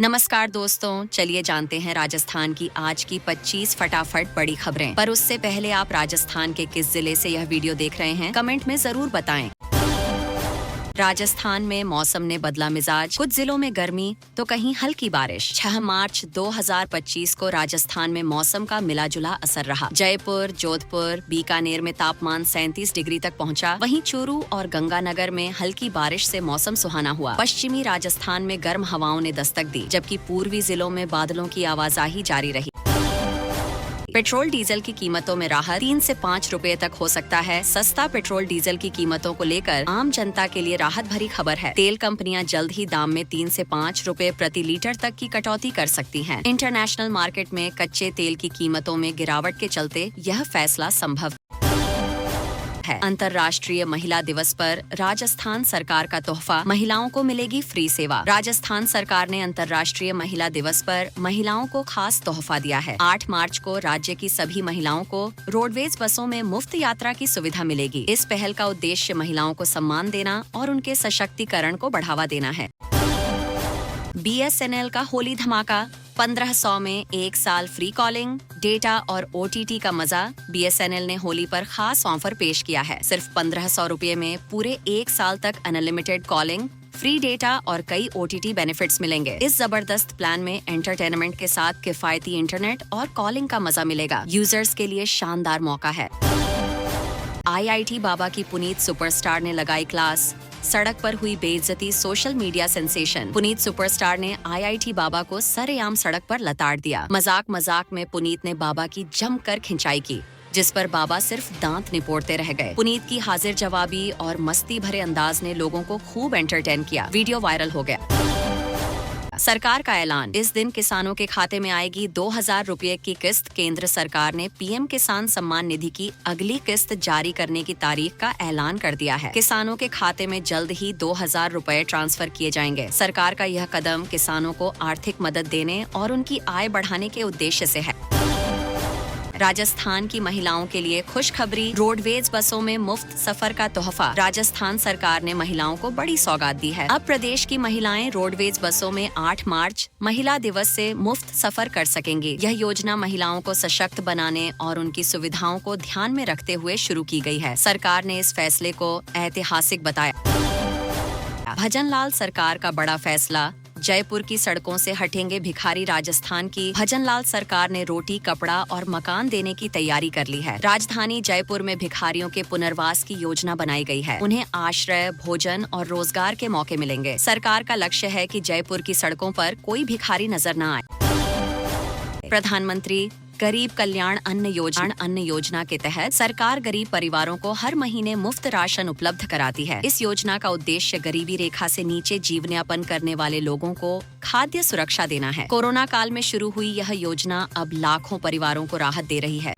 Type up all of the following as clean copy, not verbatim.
नमस्कार दोस्तों, चलिए जानते हैं राजस्थान की आज की 25 फटाफट बड़ी खबरें। पर उससे पहले आप राजस्थान के किस जिले से यह वीडियो देख रहे हैं, कमेंट में जरूर बताएं। राजस्थान में मौसम ने बदला मिजाज, कुछ जिलों में गर्मी तो कहीं हल्की बारिश। 6 मार्च 2025 को राजस्थान में मौसम का मिला जुला असर रहा। जयपुर, जोधपुर, बीकानेर में तापमान 37 डिग्री तक पहुंचा। वहीं चूरू और गंगानगर में हल्की बारिश से मौसम सुहाना हुआ। पश्चिमी राजस्थान में गर्म हवाओं ने दस्तक दी, जबकि पूर्वी जिलों में बादलों की आवाजाही जारी रही। पेट्रोल डीजल की कीमतों में राहत, 3 से 5 रुपए तक हो सकता है। सस्ता पेट्रोल डीजल की कीमतों को लेकर आम जनता के लिए राहत भरी खबर है। तेल कंपनियां जल्द ही दाम में 3 से 5 रुपए प्रति लीटर तक की कटौती कर सकती हैं। इंटरनेशनल मार्केट में कच्चे तेल की कीमतों में गिरावट के चलते यह फैसला संभव है। अंतर्राष्ट्रीय महिला दिवस पर राजस्थान सरकार का तोहफा, महिलाओं को मिलेगी फ्री सेवा। राजस्थान सरकार ने अंतर्राष्ट्रीय महिला दिवस पर महिलाओं को खास तोहफा दिया है। 8 मार्च को राज्य की सभी महिलाओं को रोडवेज बसों में मुफ्त यात्रा की सुविधा मिलेगी। इस पहल का उद्देश्य महिलाओं को सम्मान देना और उनके सशक्तिकरण को बढ़ावा देना है। BSNL का होली धमाका, 1500 में 1 साल फ्री कॉलिंग, डेटा और OTT का मजा। BSNL ने होली पर खास ऑफर पेश किया है। सिर्फ 1500 रुपए में पूरे 1 साल तक अनलिमिटेड कॉलिंग, फ्री डेटा और कई OTT बेनिफिट्स मिलेंगे। इस जबरदस्त प्लान में एंटरटेनमेंट के साथ किफायती इंटरनेट और कॉलिंग का मजा मिलेगा। यूजर्स के लिए शानदार मौका है। IIT बाबा की पुनीत सुपरस्टार ने लगाई क्लास, सड़क पर हुई बेइज्जती, social media sensation. Puneet superstar ने IIT बाबा को सरेआम सड़क पर लताड़ दिया। मजाक में पुनीत ने बाबा की जमकर खिंचाई की, जिस पर बाबा सिर्फ दांत निपोड़ते रह गए। पुनीत की हाजिर जवाबी और मस्ती भरे अंदाज ने लोगों को खूब एंटरटेन किया। वीडियो वायरल हो गया। सरकार का ऐलान, इस दिन किसानों के खाते में आएगी 2000 रुपए की किस्त। केंद्र सरकार ने PM किसान सम्मान निधि की अगली किस्त जारी करने की तारीख का ऐलान कर दिया है। किसानों के खाते में जल्द ही 2000 रुपए ट्रांसफर किए जाएंगे। सरकार का यह कदम किसानों को आर्थिक मदद देने और उनकी आय बढ़ाने के उद्देश्य से है। राजस्थान की महिलाओं के लिए खुशखबरी, रोडवेज बसों में मुफ्त सफर का तोहफा। राजस्थान सरकार ने महिलाओं को बड़ी सौगात दी है। अब प्रदेश की महिलाएं रोडवेज बसों में 8 मार्च महिला दिवस से मुफ्त सफर कर सकेंगी। यह योजना महिलाओं को सशक्त बनाने और उनकी सुविधाओं को ध्यान में रखते हुए शुरू की गई है। सरकार ने इस फैसले को ऐतिहासिक बताया। भजनलाल सरकार का बड़ा फैसला, जयपुर की सड़कों से हटेंगे भिखारी। राजस्थान की भजनलाल सरकार ने रोटी, कपड़ा और मकान देने की तैयारी कर ली है। राजधानी जयपुर में भिखारियों के पुनर्वास की योजना बनाई गई है। उन्हें आश्रय, भोजन और रोजगार के मौके मिलेंगे। सरकार का लक्ष्य है कि जयपुर की सड़कों पर कोई भिखारी नजर न आए। प्रधानमंत्री गरीब कल्याण अन्न योजना के तहत सरकार गरीब परिवारों को हर महीने मुफ्त राशन उपलब्ध कराती है। इस योजना का उद्देश्य गरीबी रेखा से नीचे जीवनयापन करने वाले लोगों को खाद्य सुरक्षा देना है। कोरोना काल में शुरू हुई यह योजना अब लाखों परिवारों को राहत दे रही है।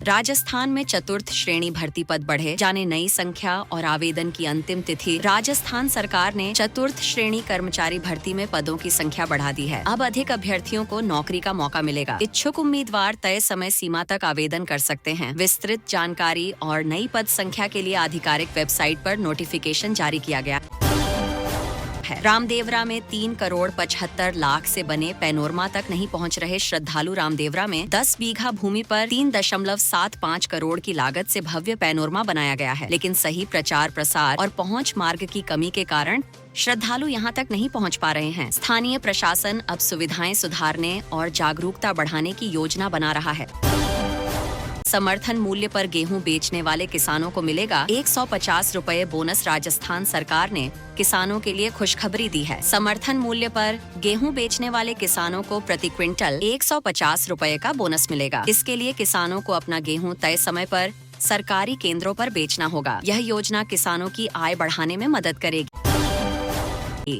राजस्थान में चतुर्थ श्रेणी भर्ती पद बढ़े, जाने नई संख्या और आवेदन की अंतिम तिथि। राजस्थान सरकार ने चतुर्थ श्रेणी कर्मचारी भर्ती में पदों की संख्या बढ़ा दी है। अब अधिक अभ्यर्थियों को नौकरी का मौका मिलेगा। इच्छुक उम्मीदवार तय समय सीमा तक आवेदन कर सकते हैं। विस्तृत जानकारी और नई पद संख्या के लिए आधिकारिक वेबसाइट पर नोटिफिकेशन जारी किया गया है। रामदेवरा में 3 करोड़ 75 लाख से बने पैनोरमा तक नहीं पहुंच रहे श्रद्धालु। रामदेवरा में 10 बीघा भूमि पर 3.75 करोड़ की लागत से भव्य पैनोरमा बनाया गया है, लेकिन सही प्रचार प्रसार और पहुंच मार्ग की कमी के कारण श्रद्धालु यहां तक नहीं पहुंच पा रहे हैं। स्थानीय प्रशासन अब सुविधाएं सुधारने और जागरूकता बढ़ाने की योजना बना रहा है। समर्थन मूल्य पर गेहूं बेचने वाले किसानों को मिलेगा 150 रुपए बोनस। राजस्थान सरकार ने किसानों के लिए खुशखबरी दी है। समर्थन मूल्य पर गेहूं बेचने वाले किसानों को प्रति क्विंटल 150 रुपए का बोनस मिलेगा। इसके लिए किसानों को अपना गेहूं तय समय पर सरकारी केंद्रों पर बेचना होगा। यह योजना किसानों की आय बढ़ाने में मदद करेगी।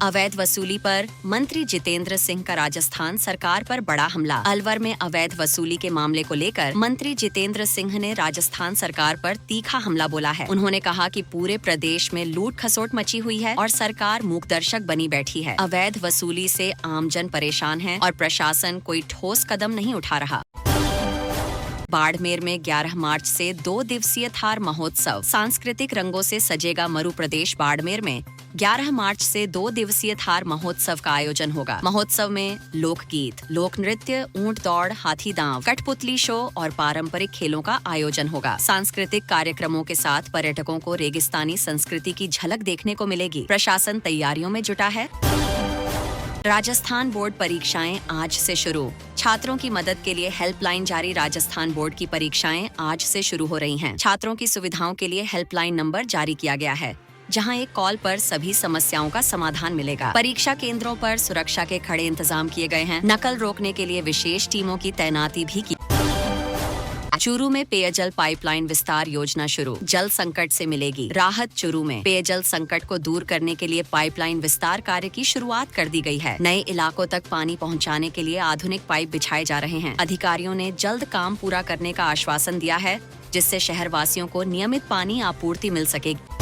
अवैध वसूली पर मंत्री जितेंद्र सिंह का राजस्थान सरकार पर बड़ा हमला। अलवर में अवैध वसूली के मामले को लेकर मंत्री जितेंद्र सिंह ने राजस्थान सरकार पर तीखा हमला बोला है। उन्होंने कहा कि पूरे प्रदेश में लूट खसोट मची हुई है और सरकार मूकदर्शक बनी बैठी है। अवैध वसूली से आमजन परेशान है और प्रशासन कोई ठोस कदम नहीं उठा रहा। बाड़मेर में 11 मार्च से 2 दिवसीय थार महोत्सव। सांस्कृतिक रंगों से सजेगा मरु प्रदेश। बाड़मेर में 11 मार्च से 2 दिवसीय थार महोत्सव का आयोजन होगा। महोत्सव में लोकगीत, लोक नृत्य, ऊंट दौड़, हाथी दांव, कठपुतली शो और पारंपरिक खेलों का आयोजन होगा। सांस्कृतिक कार्यक्रमों के साथ पर्यटकों को रेगिस्तानी संस्कृति की झलक देखने को मिलेगी। प्रशासन तैयारियों में जुटा है। राजस्थान बोर्ड परीक्षाएं आज से शुरू। छात्रों की मदद के लिए हेल्पलाइन जारी। राजस्थान बोर्ड की परीक्षाएं आज से शुरू हो रही हैं। छात्रों की सुविधाओं के लिए हेल्पलाइन नंबर जारी किया गया है, जहां एक कॉल पर सभी समस्याओं का समाधान मिलेगा। परीक्षा केंद्रों पर सुरक्षा के कड़े इंतजाम किए गए हैं। नकल रोकने के लिए विशेष टीमों की तैनाती भी की। चूरू में पेयजल पाइपलाइन विस्तार योजना शुरू। जल संकट से मिलेगी राहत। चूरू में पेयजल संकट को दूर करने के लिए पाइपलाइन विस्तार कार्य की शुरुआत कर दी गई है। नए इलाकों तक पानी पहुंचाने के लिए आधुनिक पाइप बिछाए जा रहे हैं। अधिकारियों ने जल्द काम पूरा करने का आश्वासन दिया है, जिससे शहरवासियों को नियमित पानी आपूर्ति मिल सकेगी।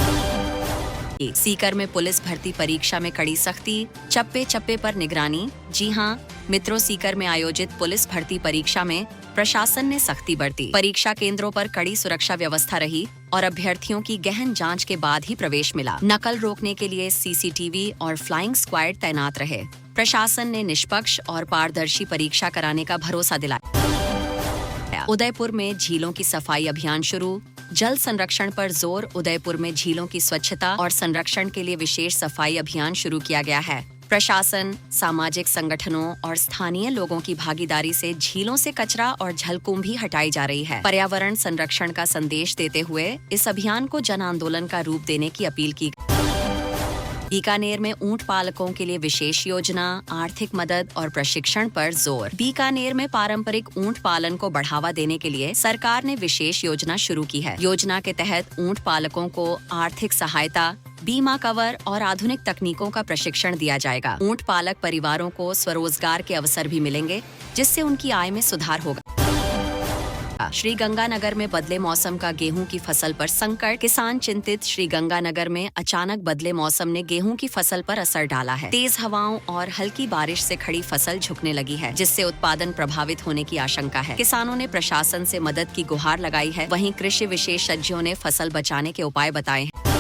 सीकर में पुलिस भर्ती परीक्षा में कड़ी सख्ती, चप्पे चप्पे पर निगरानी। जी हां मित्रों, सीकर में आयोजित पुलिस भर्ती परीक्षा में प्रशासन ने सख्ती बरती। परीक्षा केंद्रों पर कड़ी सुरक्षा व्यवस्था रही और अभ्यर्थियों की गहन जांच के बाद ही प्रवेश मिला। नकल रोकने के लिए सीसीटीवी और फ्लाइंग स्क्वाड तैनात रहे। प्रशासन ने निष्पक्ष और पारदर्शी परीक्षा कराने का भरोसा दिलाया। उदयपुर में झीलों की सफाई अभियान शुरू। जल संरक्षण पर जोर। उदयपुर में झीलों की स्वच्छता और संरक्षण के लिए विशेष सफाई अभियान शुरू किया गया है। प्रशासन, सामाजिक संगठनों और स्थानीय लोगों की भागीदारी से झीलों से कचरा और जलकुंभी हटाई जा रही है। पर्यावरण संरक्षण का संदेश देते हुए इस अभियान को जन आंदोलन का रूप देने की अपील की। बीकानेर में ऊंट पालकों के लिए विशेष योजना, आर्थिक मदद और प्रशिक्षण पर जोर। बीकानेर में पारंपरिक ऊंट पालन को बढ़ावा देने के लिए सरकार ने विशेष योजना शुरू की है। योजना के तहत ऊंट पालकों को आर्थिक सहायता, बीमा कवर और आधुनिक तकनीकों का प्रशिक्षण दिया जाएगा। ऊंट पालक परिवारों को स्वरोजगार के अवसर भी मिलेंगे, जिससे उनकी आय में सुधार होगा। श्रीगंगानगर में बदले मौसम का गेहूं की फसल पर संकट। किसान चिंतित। श्रीगंगानगर में अचानक बदले मौसम ने गेहूं की फसल पर असर डाला है। तेज हवाओं और हल्की बारिश से खड़ी फसल झुकने लगी है, जिससे उत्पादन प्रभावित होने की आशंका है। किसानों ने प्रशासन से मदद की गुहार लगाई है। वहीं कृषि विशेषज्ञों ने फसल बचाने के उपाय बताए हैं।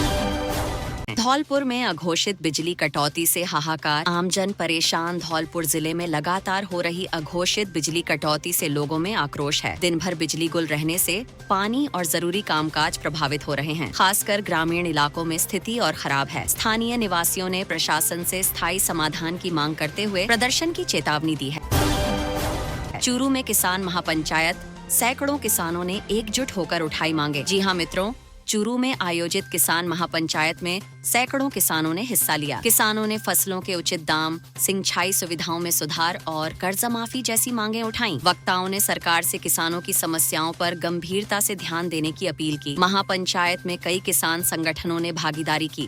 धौलपुर में अघोषित बिजली कटौती से हाहाकार। आमजन परेशान। धौलपुर जिले में लगातार हो रही अघोषित बिजली कटौती से लोगों में आक्रोश है। दिन भर बिजली गुल रहने से पानी और जरूरी कामकाज प्रभावित हो रहे हैं। खासकर ग्रामीण इलाकों में स्थिति और खराब है। स्थानीय निवासियों ने प्रशासन से स्थायी समाधान की मांग करते हुए प्रदर्शन की चेतावनी दी है। चूरू में किसान महापंचायत। सैकड़ों किसानों ने एकजुट होकर उठाई मांगे। जी हाँ मित्रों, चूरू में आयोजित किसान महापंचायत में सैकड़ों किसानों ने हिस्सा लिया। किसानों ने फसलों के उचित दाम, सिंचाई सुविधाओं में सुधार और कर्जा माफी जैसी मांगें उठाईं। वक्ताओं ने सरकार से किसानों की समस्याओं पर गंभीरता से ध्यान देने की अपील की। महापंचायत में कई किसान संगठनों ने भागीदारी की।